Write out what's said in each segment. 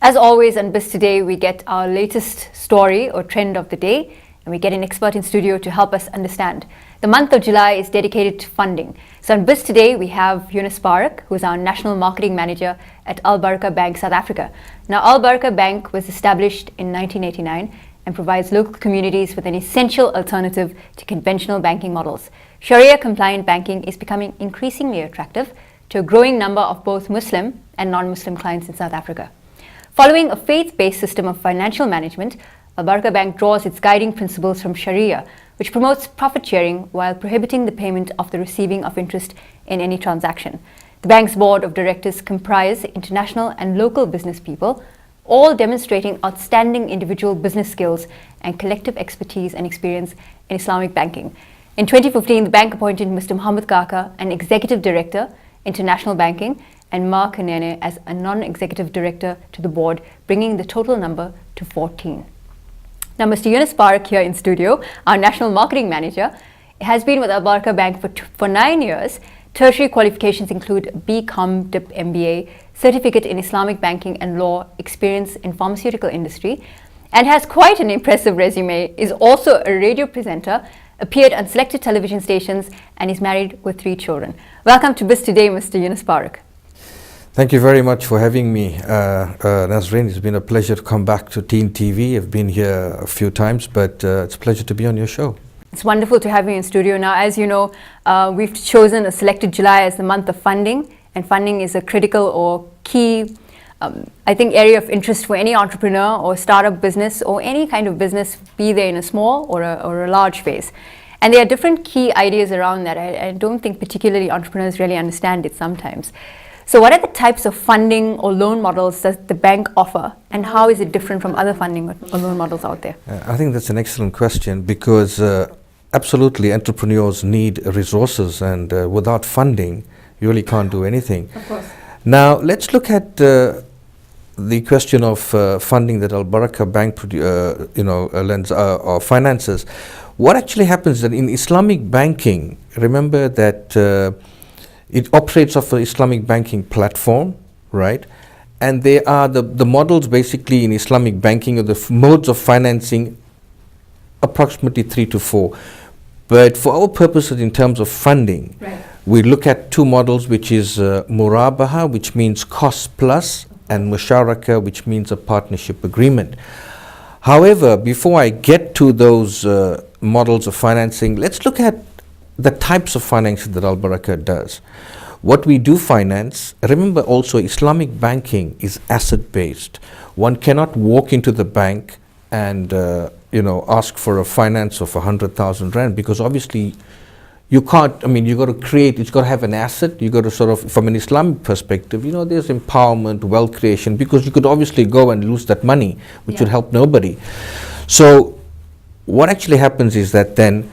As always on BizToday, we get our latest story or trend of the day, and we get an expert in studio to help us understand. The month of July is dedicated to funding. So on BizToday, we have Yunus Barak, who is our National Marketing Manager at Al Baraka Bank, South Africa. Now, Al Baraka Bank was established in 1989 and provides local communities with an essential alternative to conventional banking models. Sharia-compliant banking is becoming increasingly attractive to a growing number of both Muslim and non-Muslim clients in South Africa. Following a faith-based system of financial management, Al Baraka Bank draws its guiding principles from Sharia, which promotes profit sharing while prohibiting the payment of the receiving of interest in any transaction. The bank's board of directors comprise international and local business people, all demonstrating outstanding individual business skills and collective expertise and experience in Islamic banking. In 2015, the bank appointed Mr. Muhammad Kaka an executive director, international banking, and Mark Kanene as a non-executive director to the board, bringing the total number to 14. Now, Mr. Yunus Barak here in studio, our national marketing manager, has been with Al Baraka Bank for 9 years. Tertiary qualifications include BCom DIP MBA, certificate in Islamic banking and law, experience in pharmaceutical industry, and has quite an impressive resume, is also a radio presenter, appeared on selected television stations, and is married with 3 children. Welcome to BizToday, Mr. Yunus Barak. Thank you very much for having me, Nazreen. It's been a pleasure to come back to Teen TV. I've been here a few times, but it's a pleasure to be on your show. It's wonderful to have you in studio. Now, as you know, we've chosen a selected July as the month of funding, and funding is a critical or key, I think, area of interest for any entrepreneur or startup business or any kind of business, be they in a small or a large phase. And there are different key ideas around that. I don't think particularly entrepreneurs really understand it sometimes. So what are the types of funding or loan models that the bank offer, and how is it different from other funding or loan models out there? I think that's an excellent question, because absolutely entrepreneurs need resources, and without funding you really can't do anything. Of course. Now let's look at the question of funding that Al Baraka Bank lends or finances. What actually happens that in Islamic banking, remember that it operates off an Islamic banking platform, right? And they are the models basically in Islamic banking, or the modes of financing, approximately 3 to 4. But for our purposes in terms of funding, right, we look at 2 models, which is Murabaha, which means cost plus, and Musharaka, which means a partnership agreement. However, before I get to those models of financing, let's look at the types of financing that Al Baraka does. What we do finance, remember also Islamic banking is asset based. One cannot walk into the bank and ask for a finance of 100,000 rand, because obviously you can't. I mean, you got to create, it's got to have an asset. You got to sort of, from an Islamic perspective, there's empowerment, wealth creation, because you could obviously go and lose that money, which would help nobody. So what actually happens is that then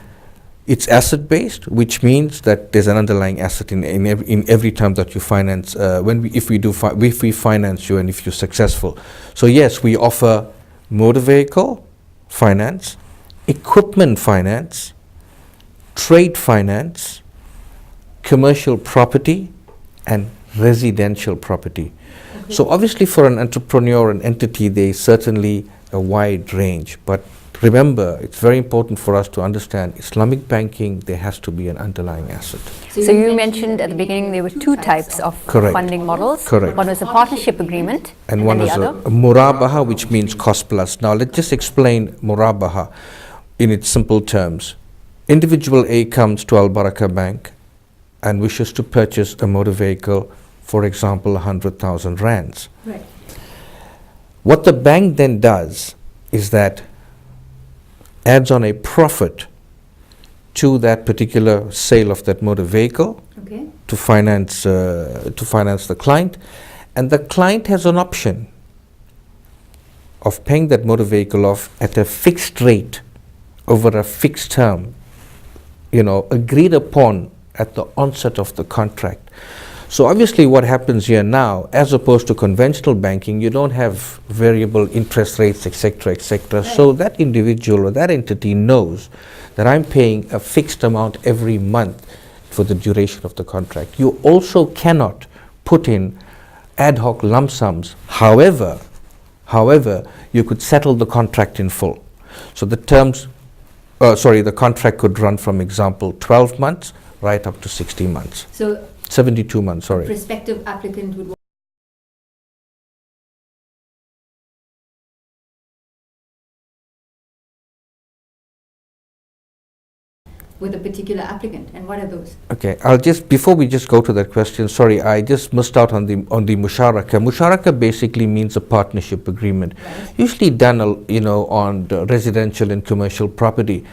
it's asset based, which means that there's an underlying asset in every time that you finance. If we finance you and if you're successful. So yes, we offer motor vehicle finance, equipment finance, trade finance, commercial property, and residential property. Okay. So obviously for an entrepreneur, an entity, there is certainly a wide range, but remember, it's very important for us to understand Islamic banking, there has to be an underlying asset. So you mentioned at the beginning there were 2 types of Correct. funding models. Correct. One was a partnership agreement, and one is a Murabaha, which means cost plus. Now let's just explain Murabaha in its simple terms. Individual A comes to Al Baraka Bank and wishes to purchase a motor vehicle, for example, 100,000 rands. Right. What the bank then does is that adds on a profit to that particular sale of that motor vehicle, okay, to finance the client, and the client has an option of paying that motor vehicle off at a fixed rate over a fixed term, agreed upon at the onset of the contract. So obviously what happens here now, as opposed to conventional banking, you don't have variable interest rates, etc., etc. Right. So that individual or that entity knows that I'm paying a fixed amount every month for the duration of the contract. You also cannot put in ad hoc lump sums. However, However, you could settle the contract in full. So the the contract could run from example 12 months right up to 60 months. So 72 months, sorry. prospective applicant would with a particular applicant, and what are those? Okay, before we just go to that question, sorry, I just missed out on the musharaka. Musharaka basically means a partnership agreement, Right. usually done, on the residential and commercial property.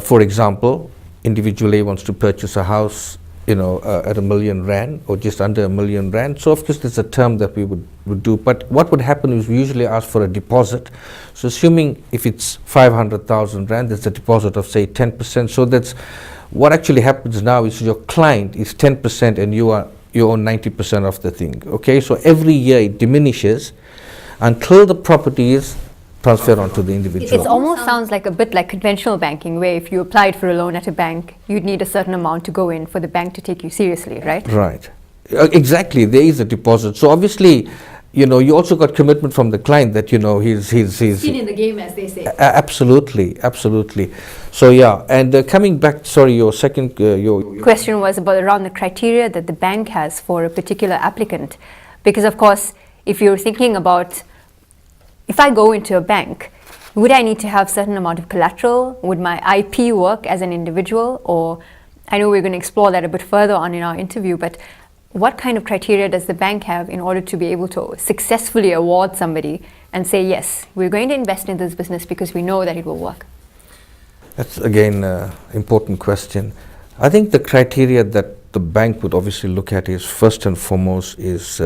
For example, individual A wants to purchase a house, at R1 million or just under R1 million. So of course there's a term that we would do, but what would happen is we usually ask for a deposit. So assuming if it's 500,000 Rand, there's a deposit of say 10%. So that's what actually happens now is your client is 10% and you own 90% of the thing. Okay, so every year it diminishes until the property is transferred onto the individual. It almost sounds like a bit like conventional banking, where if you applied for a loan at a bank, you'd need a certain amount to go in for the bank to take you seriously, right? Right. Exactly. There is a deposit. So obviously, you also got commitment from the client that he's Skin in the game, as they say. Absolutely. So yeah, and coming back, sorry, your second your Question was about around the criteria that the bank has for a particular applicant, because of course, if you're thinking about, if I go into a bank, would I need to have certain amount of collateral? Would my IP work as an individual? Or I know we're going to explore that a bit further on in our interview, but what kind of criteria does the bank have in order to be able to successfully award somebody and say, yes, we're going to invest in this business because we know that it will work? That's again an important question. I think the criteria that the bank would obviously look at is first and foremost is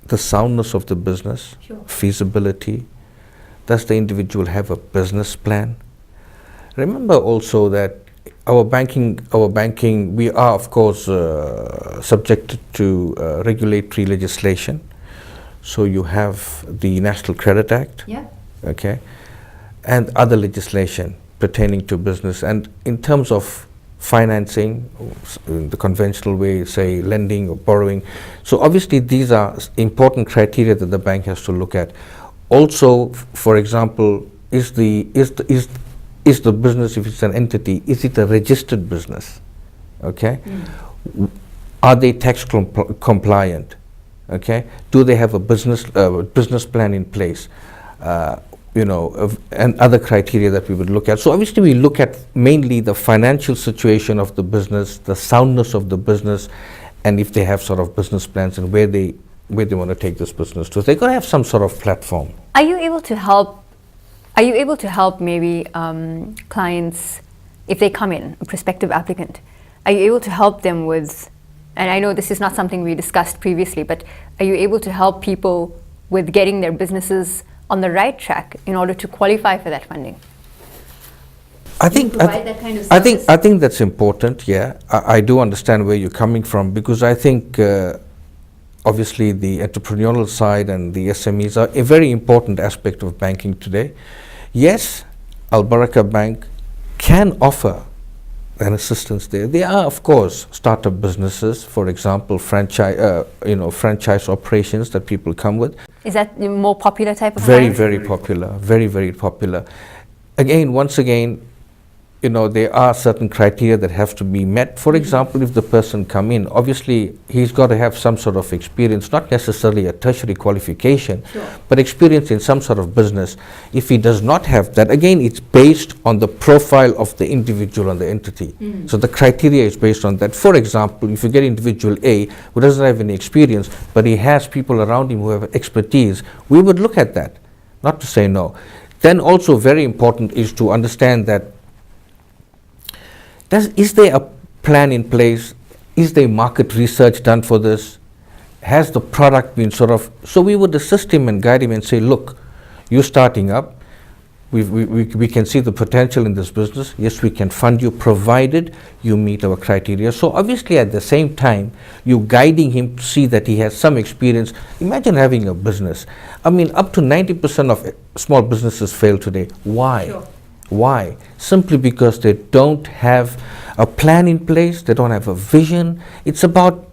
the soundness of the business, Sure. feasibility. Does the individual have a business plan? Remember also that our banking, we are of course subjected to regulatory legislation. So you have the National Credit Act, Yeah. okay, and other legislation pertaining to business. And in terms of financing, in the conventional way, say lending or borrowing. So obviously these are important criteria that the bank has to look at. Also, for example, is the business, if it's an entity, is it a registered business? Okay. Are they tax compliant? Okay. Do they have a business plan in place? And other criteria that we would look at. So obviously we look at mainly the financial situation of the business, the soundness of the business, and if they have sort of business plans and where they want to take this business to. They're going to have some sort of platform. Are you able to help maybe clients, if they come in, a prospective applicant, are you able to help them with, and I know this is not something we discussed previously, but are you able to help people with getting their businesses on the right track in order to qualify for that funding? I think that kind of service? I think that's important. Yeah, I do understand where you're coming from, because I think obviously the entrepreneurial side and the SMEs are a very important aspect of banking today. Yes, Al Baraka Bank can offer an assistance there. There are, of course, startup businesses, for example, franchise operations that people come with. Is that the more popular type of Very, clients? very popular. Very, very popular. Once again, there are certain criteria that have to be met. For example, if the person come in, obviously he's got to have some sort of experience, not necessarily a tertiary qualification, Sure. but experience in some sort of business. If he does not have that, again, it's based on the profile of the individual and the entity. So the criteria is based on that. For example, if you get individual A who doesn't have any experience, but he has people around him who have expertise, we would look at that, not to say no. Then also very important is to understand that is there a plan in place? Is there market research done for this? Has the product been so we would assist him and guide him and say, look, you're starting up. We can see the potential in this business. Yes, we can fund you provided you meet our criteria. So obviously at the same time, you're guiding him to see that he has some experience. Imagine having a business. I mean, up to 90% of small businesses fail today. Why? Sure. Why? Simply because they don't have a plan in place, they don't have a vision. It's about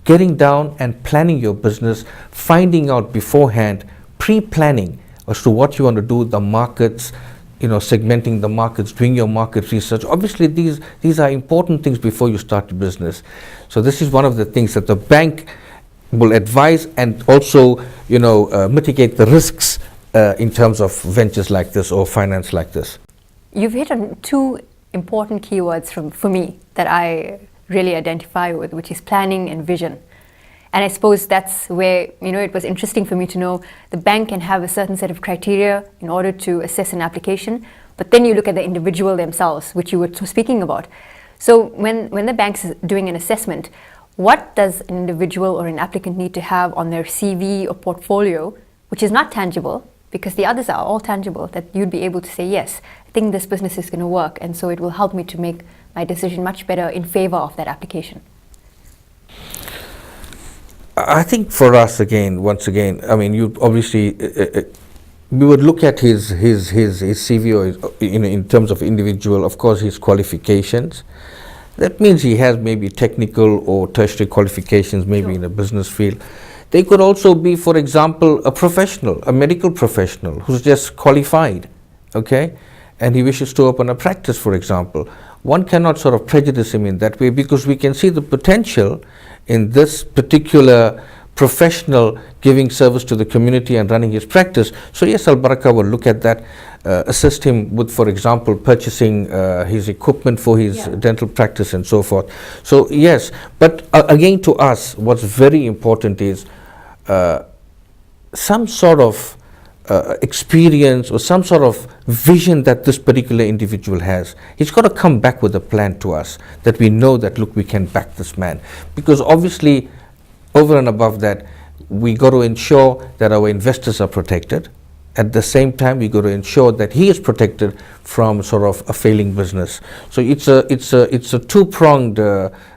getting down and planning your business, finding out beforehand pre-planning as to what you want to do, the markets, segmenting the markets, doing your market research. Obviously, these are important things before you start your business. So this is one of the things that the bank will advise and also, mitigate the risks in terms of ventures like this or finance like this. You've hit on two important keywords for me that I really identify with, which is planning and vision. And I suppose that's where, it was interesting for me to know the bank can have a certain set of criteria in order to assess an application, but then you look at the individual themselves, which you were speaking about. So when the bank is doing an assessment, what does an individual or an applicant need to have on their CV or portfolio, which is not tangible, because the others are all tangible, that you'd be able to say, yes, I think this business is going to work, and so it will help me to make my decision much better in favor of that application? I think for us, once again, I mean, you obviously, we would look at his CV or in terms of individual, of course, his qualifications. That means he has maybe technical or tertiary qualifications, maybe in a business field. They could also be, for example, a professional, a medical professional who's just qualified, okay? And he wishes to open a practice, for example. One cannot sort of prejudice him in that way, because we can see the potential in this particular professional giving service to the community and running his practice. So yes, Al Baraka will look at that, assist him with, for example, purchasing his equipment for his dental practice and so forth. So yes, but again, to us, what's very important is some sort of experience or some sort of vision that this particular individual has. He's got to come back with a plan to us that we know that, look, we can back this man. Because obviously, over and above that, we got to ensure that our investors are protected. At the same time, we got to ensure that he is protected from sort of a failing business. So it's a two-pronged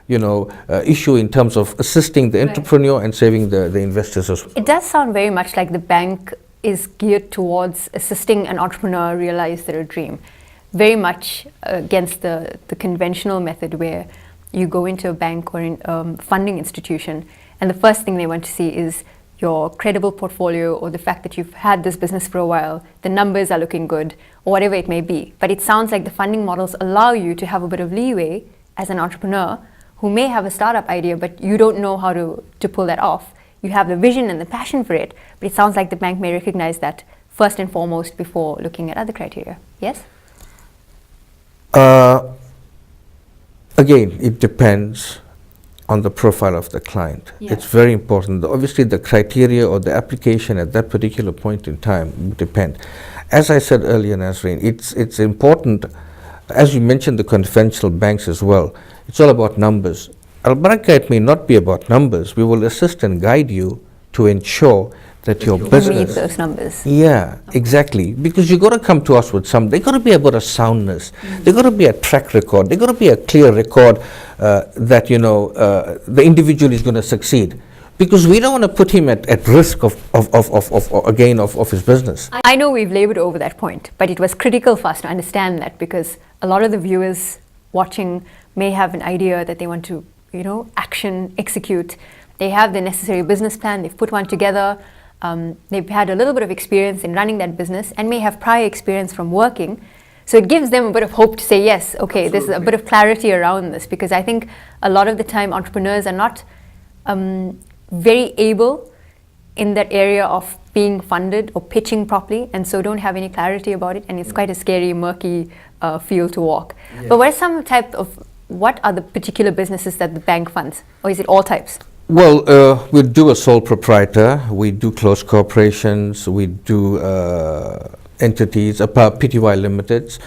issue in terms of assisting the entrepreneur and saving the investors as well. It does sound very much like the bank is geared towards assisting an entrepreneur realize their dream, very much against the conventional method where you go into a bank or in funding institution and the first thing they want to see is your credible portfolio or the fact that you've had this business for a while, the numbers are looking good, or whatever it may be. But it sounds like the funding models allow you to have a bit of leeway as an entrepreneur who may have a startup idea, but you don't know how to pull that off. You have the vision and the passion for it, but it sounds like the bank may recognize that first and foremost before looking at other criteria. Yes? Again, it depends on the profile of the client. Yeah. It's very important. Obviously, the criteria or the application at that particular point in time would depend. As I said earlier, Nazreen, it's important, as you mentioned the conventional banks as well, it's all about numbers. Al Baraka, it may not be about numbers. We will assist and guide you to ensure that your business meet those numbers. Yeah, exactly. Because you got to come to us with they got to be about a soundness. They got to be a track record. They got to be a clear record that the individual is going to succeed. Because we don't want to put him at risk of his business. I know we've labored over that point, but it was critical for us to understand that, because a lot of the viewers watching may have an idea that they want to, action, execute. They have the necessary business plan, they've put one together, they've had a little bit of experience in running that business and may have prior experience from working. So it gives them a bit of hope to say, yes, okay, there's a bit of clarity around this, because I think a lot of the time entrepreneurs are not very able in that area of being funded or pitching properly, and so don't have any clarity about it, and it's quite a scary, murky field to walk. Yeah. But what are the particular businesses that the bank funds, or is it all types? Well, we do a sole proprietor, we do closed corporations, we do entities, PTY limiteds,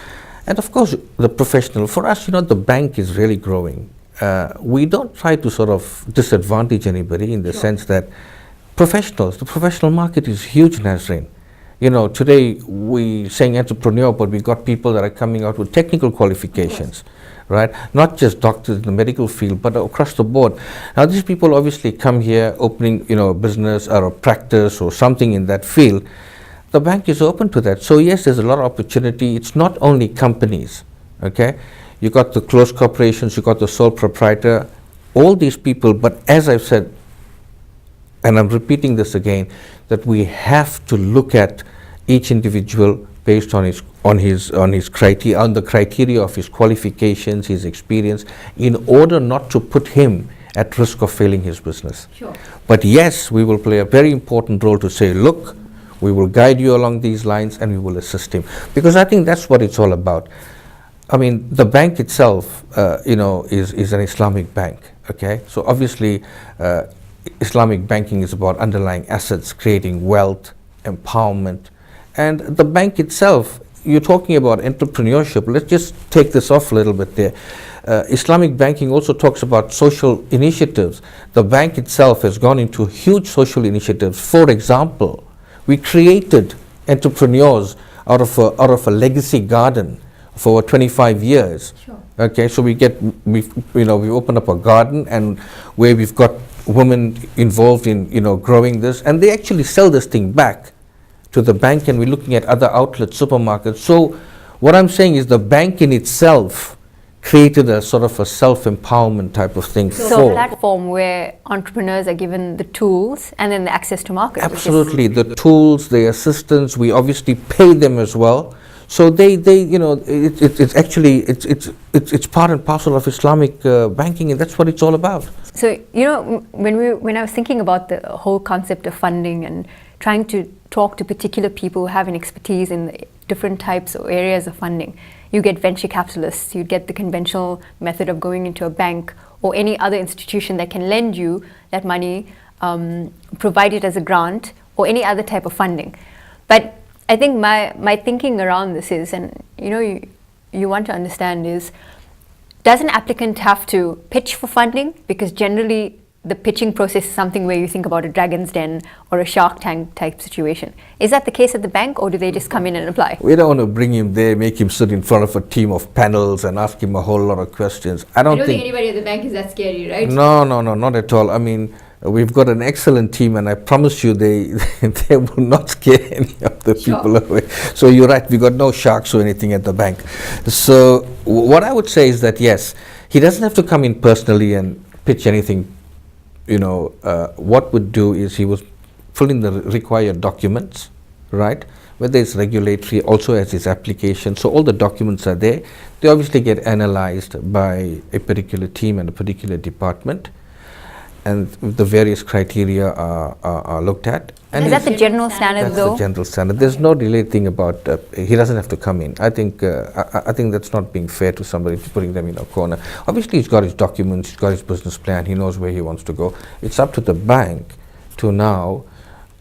and of course the professional. For us, the bank is really growing. We don't try to sort of disadvantage anybody in the sense that the professional market is huge, Nazreen. Today we saying entrepreneur, but we got people that are coming out with technical qualifications, right? Not just doctors in the medical field, but across the board. Now these people obviously come here opening, a business or a practice or something in that field. The bank is open to that. So yes, there's a lot of opportunity. It's not only companies, okay? You got the closed corporations, you got the sole proprietor, all these people, but as I've said, and I'm repeating this again, that we have to look at each individual based on his criteria, on the criteria of his qualifications, his experience, in order not to put him at risk of failing his business. Sure. But yes, we will play a very important role to say, look, we will guide you along these lines and we will assist him. Because I think that's what it's all about. I mean, the bank itself, is an Islamic bank, okay? So obviously, Islamic banking is about underlying assets, creating wealth, empowerment. And the bank itself, you're talking about entrepreneurship. Let's just take this off a little bit there. Islamic banking also talks about social initiatives. The bank itself has gone into huge social initiatives. For example, we created entrepreneurs out of a legacy garden for 25 years. Sure. Okay, so we open up a garden and where we've got women involved in growing this, and they actually sell this thing back to the bank, and we're looking at other outlets, supermarkets. So what I'm saying is the bank in itself created a sort of a self-empowerment type of thing. So a platform where entrepreneurs are given the tools and then the access to market. Absolutely, the tools, the assistance, we obviously pay them as well. So it's actually it's part and parcel of Islamic banking, and that's what it's all about. So when I was thinking about the whole concept of funding and trying to talk to particular people who have an expertise in the different types or areas of funding, you get venture capitalists, you get the conventional method of going into a bank or any other institution that can lend you that money, provide it as a grant or any other type of funding. But I think my thinking around this is, and you want to understand is, does an applicant have to pitch for funding? Because generally the pitching process is something where you think about a Dragon's Den or a Shark Tank type situation. Is that the case at the bank, or do they just come in and apply? We don't want to bring him there, make him sit in front of a team of panels and ask him a whole lot of questions. I don't think anybody at the bank is that scary, right? No, not at all. I mean, we've got an excellent team, and I promise you they will not scare any of the people away. So you're right, we got no sharks or anything at the bank. So what I would say is that yes, he doesn't have to come in personally and pitch anything. What would do is he was fill in the required documents, right? Whether it's regulatory, also as his application. So all the documents are there. They obviously get analyzed by a particular team and a particular department, and the various criteria are looked at. And is that the general standard, that's though? That's the general standard. There's no related thing about he doesn't have to come in. I think that's not being fair to somebody, putting them in a corner. Obviously, he's got his documents, he's got his business plan, he knows where he wants to go. It's up to the bank to now,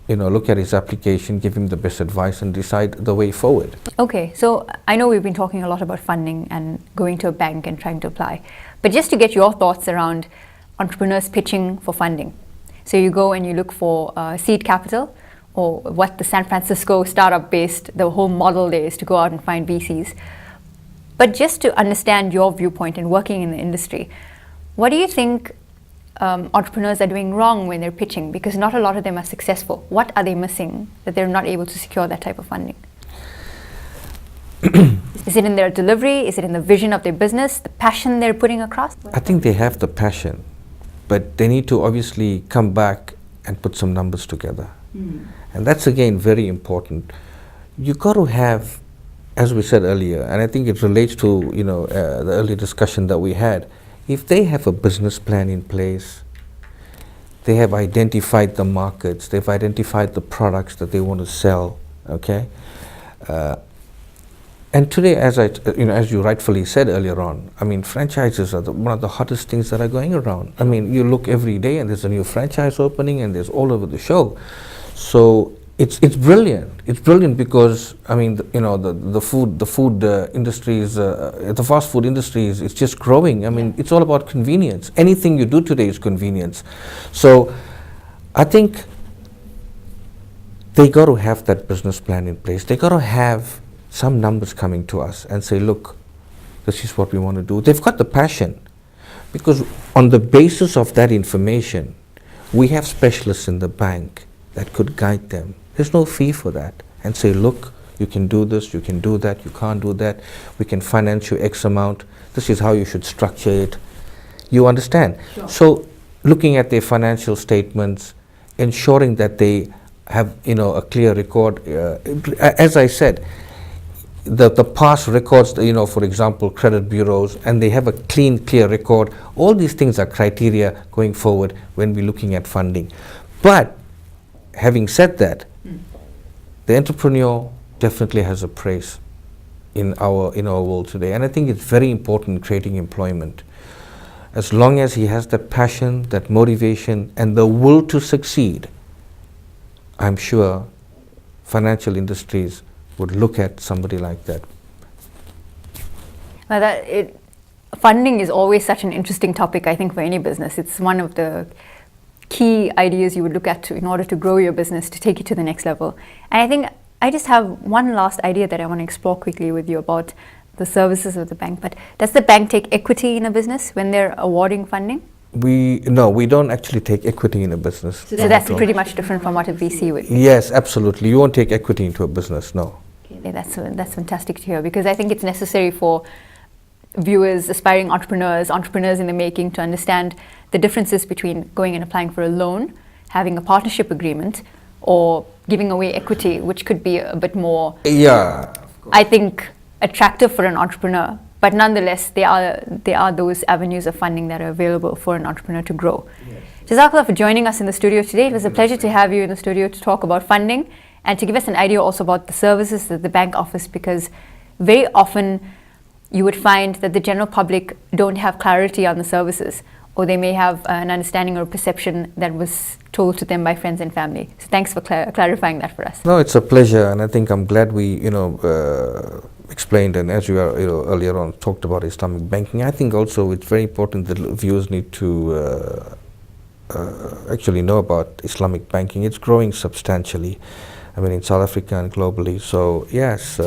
look at his application, give him the best advice, and decide the way forward. Okay, so I know we've been talking a lot about funding and going to a bank and trying to apply, but just to get your thoughts around entrepreneurs pitching for funding. So you go and you look for seed capital, or what the San Francisco startup based, the whole model there is to go out and find VCs. But just to understand your viewpoint and working in the industry, what do you think entrepreneurs are doing wrong when they're pitching? Because not a lot of them are successful. What are they missing that they're not able to secure that type of funding? Is it in their delivery? Is it in the vision of their business, the passion they're putting across? I think they have the passion, but they need to obviously come back and put some numbers together. And that's again very important. You got to have, as we said earlier, and I think it relates to the earlier discussion that we had, if they have a business plan in place, they have identified the markets, they've identified the products that they want to sell, okay? And today, as you rightfully said earlier on, I mean, franchises are one of the hottest things that are going around. I mean, you look every day and there's a new franchise opening and there's all over the show. So it's brilliant. It's brilliant because, I mean, the food industry is, the fast food industry is it's just growing. I mean, it's all about convenience. Anything you do today is convenience. So I think they got to have that business plan in place. They got to have some numbers coming to us and say, look, this is what we want to do. They've got the passion, because on the basis of that information, we have specialists in the bank that could guide them. There's no fee for that, and say, look, you can do this, you can do that, you can't do that, we can finance you X amount, this is how you should structure it. You understand? Sure. So looking at their financial statements, ensuring that they have, a clear record. As I said, the past records, for example, credit bureaus, and they have a clear record. All these things are criteria going forward when we're looking at funding. But having said that, the entrepreneur definitely has a place in our world today, and I think it's very important in creating employment. As long as he has that passion, that motivation, and the will to succeed, I'm sure financial industries would look at somebody like that. Well, funding is always such an interesting topic, I think, for any business. It's one of the key ideas you would look at in order to grow your business, to take it to the next level. And I think I just have one last idea that I want to explore quickly with you about the services of the bank. But does the bank take equity in a business when they're awarding funding? No, we don't actually take equity in a business. So that's pretty much different from what a VC would do. Yes, absolutely. You won't take equity into a business, no. Okay, that's fantastic to hear, because I think it's necessary for viewers, aspiring entrepreneurs in the making, to understand the differences between going and applying for a loan, having a partnership agreement, or giving away equity, which could be a bit more, I think, attractive for an entrepreneur. But nonetheless, there are those avenues of funding that are available for an entrepreneur to grow. Yes. Jazakallah for joining us in the studio today. It was a pleasure to have you in the studio to talk about funding and to give us an idea also about the services that the bank offers, because very often you would find that the general public don't have clarity on the services, or they may have an understanding or perception that was told to them by friends and family. So thanks for clarifying that for us. No, it's a pleasure, and I think I'm glad we, explained, and as you are, earlier on talked about Islamic banking. I think also it's very important that viewers need to actually know about Islamic banking. It's growing substantially. I mean, in South Africa and globally. So yes,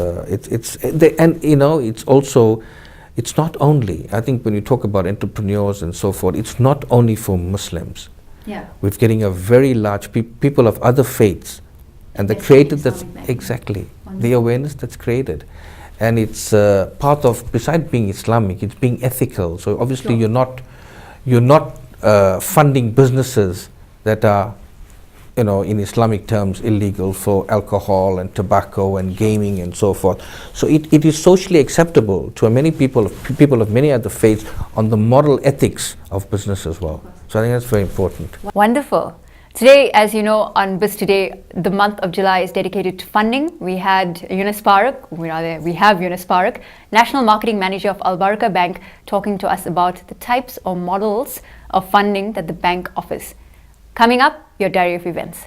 it's not only, I think when you talk about entrepreneurs and so forth, it's not only for Muslims. Yeah. We're getting a very large people of other faiths, and the created that's exactly the awareness that's created, and it's part of, besides being Islamic, it's being ethical. So obviously you're not funding businesses that are, in Islamic terms, illegal, for alcohol and tobacco and gaming and so forth. So it is socially acceptable to many people of many other faiths on the moral ethics of business as well. So I think that's very important. Wonderful. Today, as you know, on BizToday, the month of July is dedicated to funding. We had Yunus Parak, we have Yunus Parak, National Marketing Manager of Al Baraka Bank, talking to us about the types or models of funding that the bank offers. Coming up, your diary of events.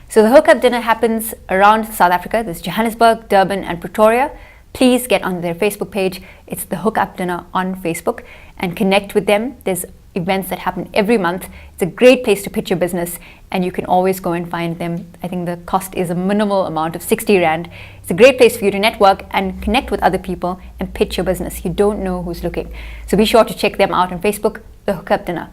So the hookup dinner happens around South Africa. There's Johannesburg, Durban and Pretoria. Please get on their Facebook page. It's the hookup dinner on Facebook, and connect with them. There's events that happen every month. It's a great place to pitch your business, and you can always go and find them. I think the cost is a minimal amount of 60 Rand. It's a great place for you to network and connect with other people and pitch your business. You don't know who's looking. So be sure to check them out on Facebook, the hookup dinner.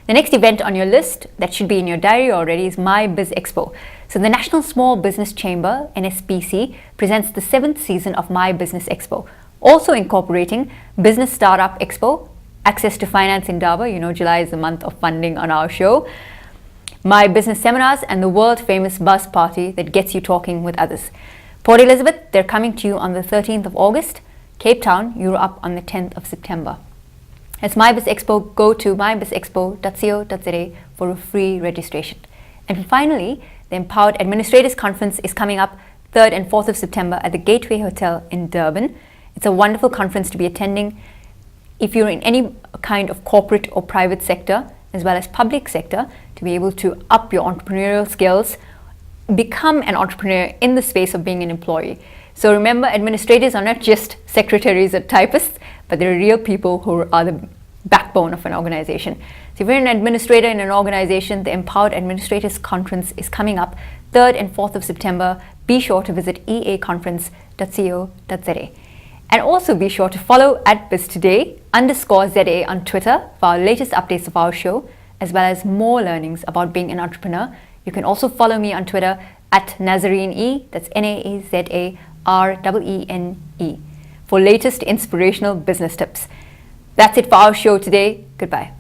The next event on your list that should be in your diary already is My Biz Expo. So the National Small Business Chamber, NSBC, presents the 7th season of My Business Expo, also incorporating Business Startup Expo, access to finance in Daba. July is the month of funding on our show. My Business Seminars, and the world famous Buzz Party that gets you talking with others. Port Elizabeth, they're coming to you on the 13th of August. Cape Town, you're up on the 10th of September. As My Biz Expo, go to mybizexpo.co.za for a free registration. And finally, the Empowered Administrators Conference is coming up 3rd and 4th of September at the Gateway Hotel in Durban. It's a wonderful conference to be attending. If you're in any kind of corporate or private sector, as well as public sector, to be able to up your entrepreneurial skills, become an entrepreneur in the space of being an employee. So remember, administrators are not just secretaries or typists, but they're real people who are the backbone of an organization. So if you're an administrator in an organization, the Empowered Administrators Conference is coming up 3rd and 4th of September. Be sure to visit eaconference.co.za. And also be sure to follow at BizToday_ZA on Twitter for our latest updates of our show, as well as more learnings about being an entrepreneur. You can also follow me on Twitter at Nazarene, that's NAZAREENE, for latest inspirational business tips. That's it for our show today. Goodbye.